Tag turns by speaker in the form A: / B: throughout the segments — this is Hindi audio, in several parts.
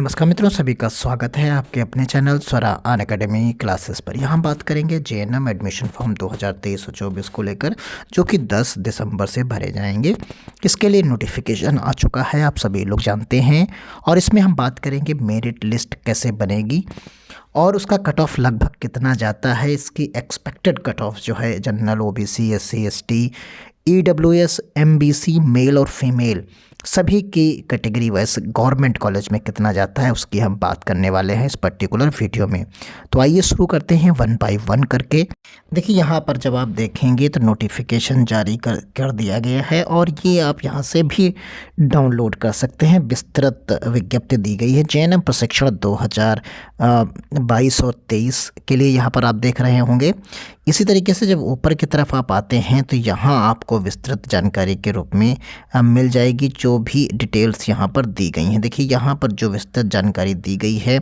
A: नमस्कार मित्रों, सभी का स्वागत है आपके अपने चैनल स्वरा अनअकैडमी क्लासेस पर। यहाँ बात करेंगे जेएनएम एडमिशन फॉर्म 2023-24 को लेकर, जो कि 10 दिसंबर से भरे जाएंगे। इसके लिए नोटिफिकेशन आ चुका है, आप सभी लोग जानते हैं। और इसमें हम बात करेंगे मेरिट लिस्ट कैसे बनेगी और उसका कट ऑफ लगभग कितना जाता है। इसकी एक्सपेक्टेड कट ऑफ जो है general, OBC, SC, ST, EWS, MBC, male और फीमेल सभी की कैटेगरी वाइज गवर्नमेंट कॉलेज में कितना जाता है उसकी हम बात करने वाले हैं इस पर्टिकुलर वीडियो में। तो आइए शुरू करते हैं वन बाय वन करके। देखिए यहाँ पर जब आप देखेंगे तो नोटिफिकेशन जारी कर दिया गया है और ये आप यहाँ से भी डाउनलोड कर सकते हैं। विस्तृत विज्ञप्ति दी गई है जेएनएम प्रशिक्षण 2022 और 23 के लिए, यहाँ पर आप देख रहे होंगे। इसी तरीके से जब ऊपर की तरफ आप आते हैं तो यहाँ आपको विस्तृत जानकारी के रूप में मिल जाएगी जो भी डिटेल्स यहाँ पर दी गई हैं। देखिए यहाँ पर जो विस्तृत जानकारी दी गई है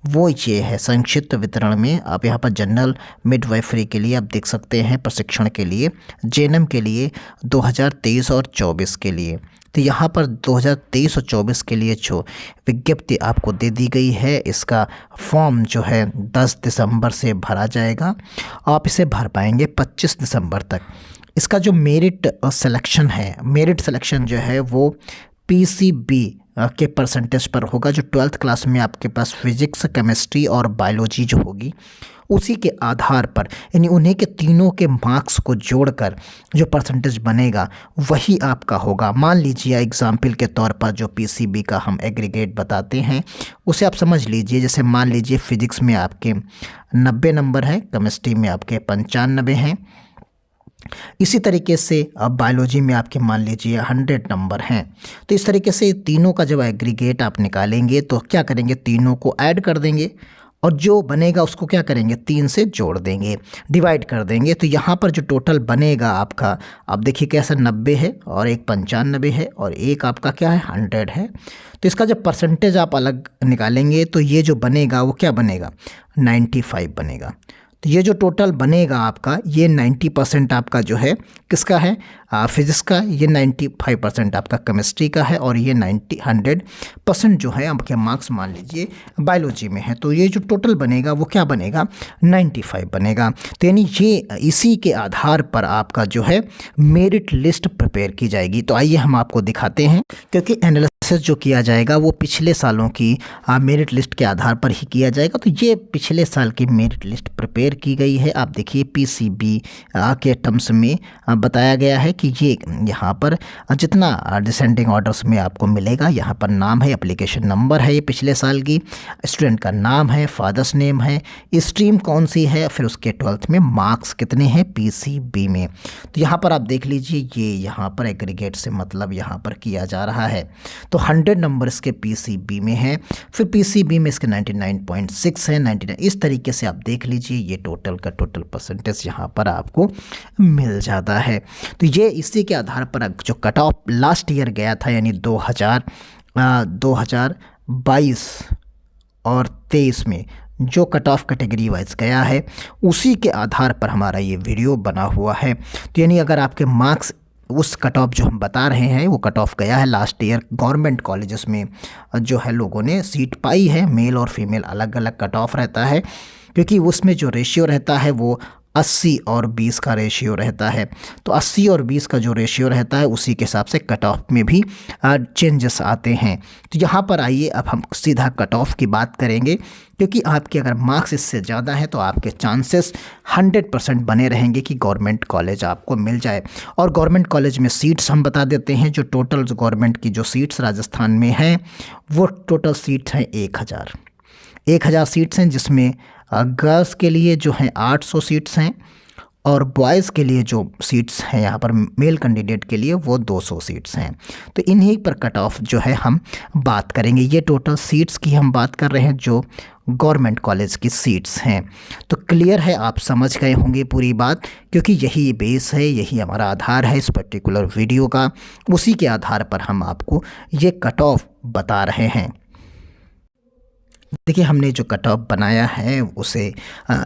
A: वो ये है। संक्षिप्त वितरण में आप यहाँ पर जनरल मिडवाइफरी के लिए आप देख सकते हैं, प्रशिक्षण के लिए जेएनएम के लिए 2023 और 24 के लिए। तो यहाँ पर 2023 और 24 के लिए जो विज्ञप्ति आपको दे दी गई है, इसका फॉर्म जो है 10 दिसंबर से भरा जाएगा। आप इसे भर पाएंगे 25 दिसंबर तक। इसका जो मेरिट सिलेक्शन है, मेरिट सिलेक्शन जो है वो पीसीबी के परसेंटेज पर होगा। जो 12th क्लास में आपके पास फिजिक्स, केमिस्ट्री और बायोलॉजी जो होगी उसी के आधार पर, यानी उन्हीं के तीनों के मार्क्स को जोड़कर जो परसेंटेज बनेगा वही आपका होगा। मान लीजिए एग्जाम्पल के तौर पर जो पीसीबी का हम एग्रीगेट बताते हैं उसे आप समझ लीजिए। जैसे मान लीजिए फिजिक्स में आपके 90 नंबर है, केमिस्ट्री में आपके 95 हैं, इसी तरीके से अब बायोलॉजी में आपके मान लीजिए 100 नंबर हैं। तो इस तरीके से तीनों का जब एग्रीगेट आप निकालेंगे तो क्या करेंगे, तीनों को ऐड कर देंगे और जो बनेगा उसको क्या करेंगे, 3 से जोड़ देंगे, डिवाइड कर देंगे। तो यहाँ पर जो टोटल बनेगा आपका, आप देखिए कैसा 90 है और एक 95 है और एक आपका क्या है 100 है। तो इसका जब परसेंटेज आप अलग निकालेंगे तो ये जो बनेगा वो क्या बनेगा, 95 बनेगा। तो ये जो टोटल बनेगा आपका, ये 90% आपका जो है किसका है, फिजिक्स का, ये 95% आपका केमिस्ट्री का है और ये 100% जो है आपके मार्क्स मान लीजिए बायोलॉजी में है। तो ये जो टोटल बनेगा वो क्या बनेगा, 95 बनेगा। तो यानी ये इसी के आधार पर आपका जो है मेरिट लिस्ट प्रिपेयर की जाएगी। तो आइए हम आपको दिखाते हैं, क्योंकि एनालिसिस जो किया जाएगा वो पिछले सालों की मेरिट लिस्ट के आधार पर ही किया जाएगा। तो ये पिछले साल की मेरिट लिस्ट प्रिपेयर की गई है। आप देखिए पीसीबी के टर्म्स में बताया गया है कि ये यहाँ पर जितना डिसेंडिंग ऑर्डर्स में आपको मिलेगा, यहाँ पर नाम है, एप्लीकेशन नंबर है, ये पिछले साल की, स्टूडेंट का नाम है, फादर्स नेम है, स्ट्रीम कौन सी है, फिर उसके 12th में मार्क्स कितने हैं पीसीबी में। तो यहाँ पर आप देख लीजिए, ये यहाँ पर एग्रीगेट से मतलब यहाँ पर किया जा रहा है। तो 100 नंबर इसके पीसीबी में है, फिर पीसीबी में इसके 99.6 है, 99। इस तरीके से आप देख लीजिए ये टोटल का टोटल परसेंटेज यहाँ पर आपको मिल जाता है। तो ये इसी के आधार पर जो कट ऑफ लास्ट ईयर गया था, यानी 2022 और 23 में जो कट ऑफ कैटेगरी वाइज गया है उसी के आधार पर हमारा ये वीडियो बना हुआ है। तो यानी अगर आपके मार्क्स उस कट ऑफ जो हम बता रहे हैं वो कट ऑफ गया है लास्ट ईयर, गवर्नमेंट कॉलेजेस में जो है लोगों ने सीट पाई है, मेल और फीमेल अलग अलग कट ऑफ रहता है, क्योंकि उसमें जो रेशियो रहता है वो 80 और 20 का रेशियो रहता है। तो 80 और 20 का जो रेशियो रहता है उसी के हिसाब से कट ऑफ में भी चेंजेस आते हैं। तो यहाँ पर आइए अब हम सीधा कट ऑफ की बात करेंगे, क्योंकि आपके अगर मार्क्स इससे ज़्यादा है तो आपके चांसेस 100% बने रहेंगे कि गवर्नमेंट कॉलेज आपको मिल जाए। और गवर्नमेंट कॉलेज में सीट्स हम बता देते हैं, जो टोटल जो गवर्नमेंट की जो सीट्स राजस्थान में हैं वो टोटल सीट्स हैं 1000 सीट्स हैं, जिसमें गर्ल्स के लिए जो हैं 800 सीट्स हैं और बॉयज़ के लिए जो सीट्स हैं यहाँ पर मेल कैंडिडेट के लिए वो 200 सीट्स हैं। तो इन्हीं पर कट ऑफ जो है हम बात करेंगे। ये टोटल सीट्स की हम बात कर रहे हैं जो गवर्नमेंट कॉलेज की सीट्स हैं। तो क्लियर है, आप समझ गए होंगे पूरी बात, क्योंकि यही बेस है, यही हमारा आधार है इस पर्टिकुलर वीडियो का। उसी के आधार पर हम आपको ये कट ऑफ बता रहे हैं। देखिए हमने जो कट ऑफ बनाया है उसे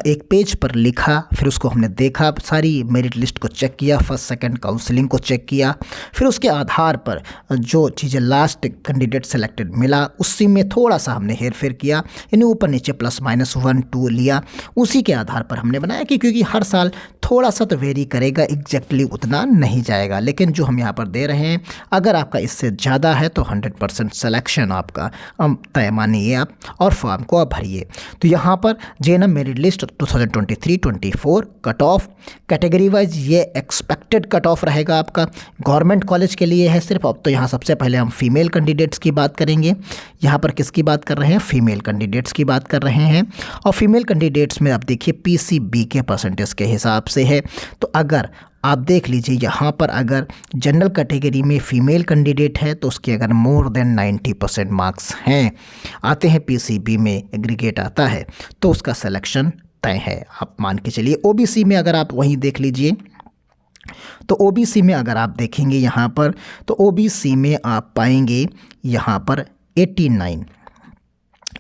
A: एक पेज पर लिखा, फिर उसको हमने देखा, सारी मेरिट लिस्ट को चेक किया, फर्स्ट सेकंड काउंसलिंग को चेक किया, फिर उसके आधार पर जो चीज़ें लास्ट कैंडिडेट सेलेक्टेड मिला उसी में थोड़ा सा हमने हेर फेर किया, यानी ऊपर नीचे +-1-2 लिया। उसी के आधार पर हमने बनाया कि क्योंकि हर साल थोड़ा सा तो वेरी करेगा, एग्जैक्टली उतना नहीं जाएगा, लेकिन जो हम यहाँ पर दे रहे हैं अगर आपका इससे ज़्यादा है तो 100% सिलेक्शन आपका तय मानिए आप और फॉर्म को आप भरिए। तो यहाँ पर JNM merit list 2023-24 cut off category wise ये एक्सपेक्टेड कट ऑफ रहेगा आपका। गवर्नमेंट कॉलेज के लिए है सिर्फ। अब तो यहाँ सबसे पहले हम फीमेल कैंडिडेट्स की बात करेंगे। यहाँ पर किसकी बात कर रहे हैं? फीमेल कैंडिडेट्स की बात कर रहे हैं। और फीमेल कैंडिडेट्स में आप देखिए पीसीबी के परसेंटेज के हिसाब से है। तो अगर आप देख लीजिए यहाँ पर अगर जनरल कैटेगरी में फ़ीमेल कैंडिडेट है तो उसके अगर मोर देन 90% मार्क्स हैं, आते हैं पीसीबी में एग्रीगेट आता है, तो उसका सिलेक्शन तय है। आप मान के चलिए ओबीसी में अगर आप वहीं देख लीजिए तो ओबीसी में अगर आप देखेंगे यहाँ पर तो ओबीसी में आप पाएंगे यहाँ पर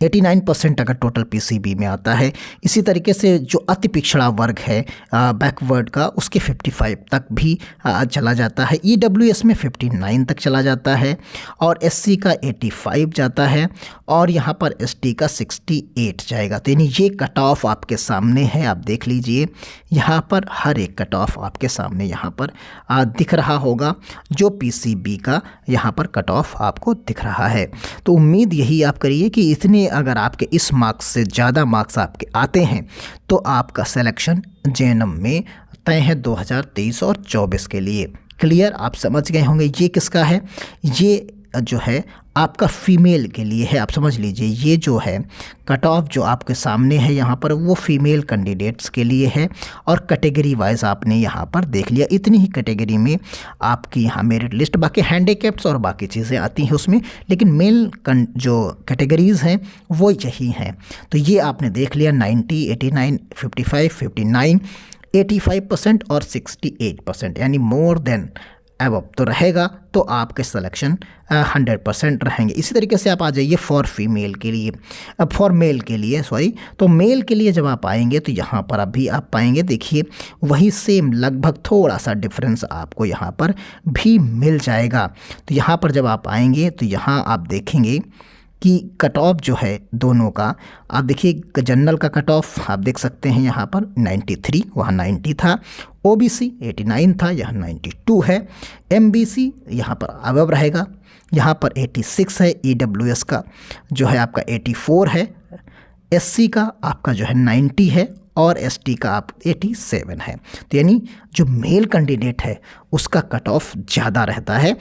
A: 89% अगर टोटल पीसीबी में आता है। इसी तरीके से जो अति पिछड़ा वर्ग है बैकवर्ड का, उसके 55 तक भी चला जाता है। ईडब्ल्यूएस में 59 तक चला जाता है और एससी का 85 जाता है और यहाँ पर एसटी का 68 जाएगा। तो यानी ये कट ऑफ आपके सामने है, आप देख लीजिए यहाँ पर हर एक कट ऑफ आपके सामने यहाँ पर दिख रहा होगा, जो पीसीबी का यहाँ पर कट ऑफ आपको दिख रहा है। तो उम्मीद यही आप करिए कि इतने अगर आपके इस मार्क्स से ज़्यादा मार्क्स आपके आते हैं तो आपका सिलेक्शन जेएनएम में तय है 2023 और 24 के लिए। क्लियर? आप समझ गए होंगे ये किसका है। ये जो है आपका फीमेल के लिए है। आप समझ लीजिए ये जो है कट ऑफ जो आपके सामने है यहाँ पर वो फीमेल कैंडिडेट्स के लिए है और कैटेगरी वाइज आपने यहाँ पर देख लिया। इतनी ही कैटेगरी में आपकी यहाँ मेरिट लिस्ट, बाकी हैंडीकैप्स और बाकी चीज़ें आती हैं उसमें, लेकिन मेल जो कैटेगरीज़ हैं वो यही हैं। तो ये आपने देख लिया 90, 89, 55, 59, 85% और 68%, यानी मोर देन एबव तो रहेगा तो आपके सिलेक्शन 100% रहेंगे। इसी तरीके से आप आ जाइए फॉर फीमेल के लिए, फॉर मेल के लिए सॉरी। तो मेल के लिए जब आप आएंगे तो यहाँ पर अभी आप पाएंगे, देखिए वही सेम लगभग थोड़ा सा डिफरेंस आपको यहाँ पर भी मिल जाएगा। तो यहाँ पर जब आप आएंगे तो यहाँ आप देखेंगे कि कट ऑफ जो है दोनों का, आप देखिए जनरल का कट ऑफ आप देख सकते हैं यहाँ पर 93, वहाँ 90 था। ओबीसी 89 था, यहाँ 92 है। एमबीसी यहाँ पर अबव रहेगा, यहाँ पर 86 है। ईडब्ल्यूएस का जो है आपका 84 है। एससी का आपका जो है 90 है और एसटी का आप 87 है। तो यानी जो मेल कैंडिडेट है उसका कट ऑफ ज़्यादा रहता है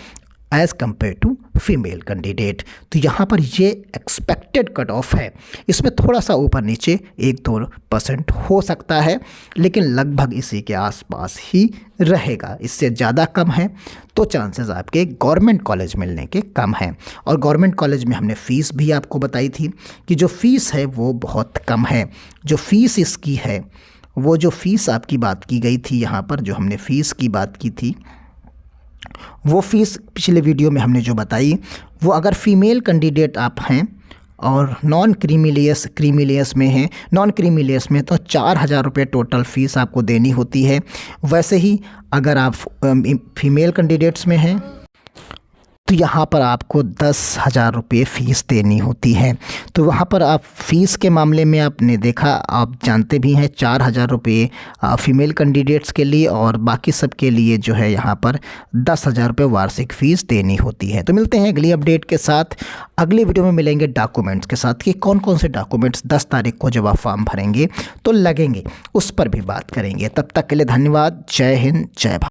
A: as compared to female candidate. तो यहाँ पर ये एक्सपेक्टेड कट ऑफ है, इसमें थोड़ा सा ऊपर नीचे 1-2% हो सकता है, लेकिन लगभग इसी के आसपास ही रहेगा। इससे ज़्यादा कम है तो चांसेस आपके गवर्नमेंट कॉलेज मिलने के कम हैं। और गवर्नमेंट कॉलेज में हमने फ़ीस भी आपको बताई थी कि जो फ़ीस है वो बहुत कम है। जो फ़ीस इसकी है, वो जो फ़ीस आपकी बात की गई थी यहाँ पर, जो हमने फ़ीस की बात की थी, वो फ़ीस पिछले वीडियो में हमने जो बताई, वो अगर फीमेल कैंडिडेट आप हैं और नॉन क्रीमिलियस में हैं, नॉन क्रीमिलियस में तो 4000 रुपये टोटल फ़ीस आपको देनी होती है। वैसे ही अगर आप फीमेल कैंडिडेट्स में हैं तो यहाँ पर आपको 10,000 रुपये फ़ीस देनी होती है। तो वहाँ पर आप फ़ीस के मामले में आपने देखा, आप जानते भी हैं 4,000 रुपये फ़ीमेल कैंडिडेट्स के लिए और बाकी सब के लिए जो है यहाँ पर 10,000 रुपये वार्षिक फ़ीस देनी होती है। तो मिलते हैं अगली अपडेट के साथ। अगली वीडियो में मिलेंगे डॉक्यूमेंट्स के साथ कि कौन कौन से डॉक्यूमेंट्स 10 तारीख को जब आप फॉर्म भरेंगे तो लगेंगे, उस पर भी बात करेंगे। तब तक के लिए धन्यवाद। जय हिंद, जय भारत।